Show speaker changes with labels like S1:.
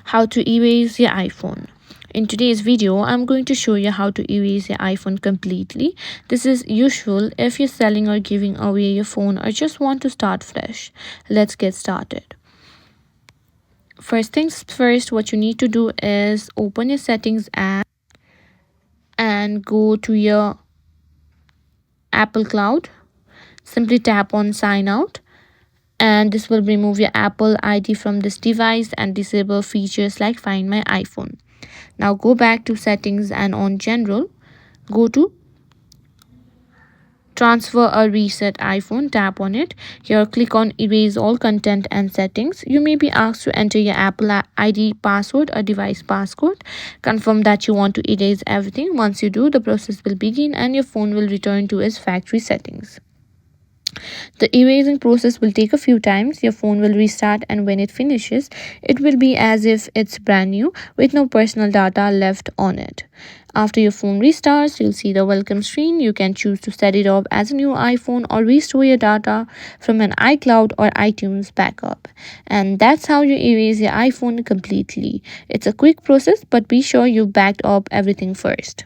S1: How to erase your iPhone. In today's video, I'm going to show you how to erase your iPhone completely. This is useful if you're selling or giving away your phone or just want to start fresh. Let's get started. First things first, what you need to do is open your settings app and go to your Apple Cloud. Simply tap on sign out, and this will remove your Apple ID from this device and disable features like Find My iPhone. Now go back to settings and on general, go to transfer or reset iPhone, tap on it. Here click on erase all content and settings. You may be asked to enter your Apple ID password or device passcode. Confirm that you want to erase everything. Once you do, the process will begin and your phone will return to its factory settings. The erasing process will take a few times. Your phone will restart, and when it finishes, it will be as if it's brand new with no personal data left on it. After your phone restarts, you'll see the welcome screen. You can choose to set it up as a new iPhone or restore your data from an iCloud or iTunes backup. And that's how you erase your iPhone completely. It's a quick process, but be sure you backed up everything first.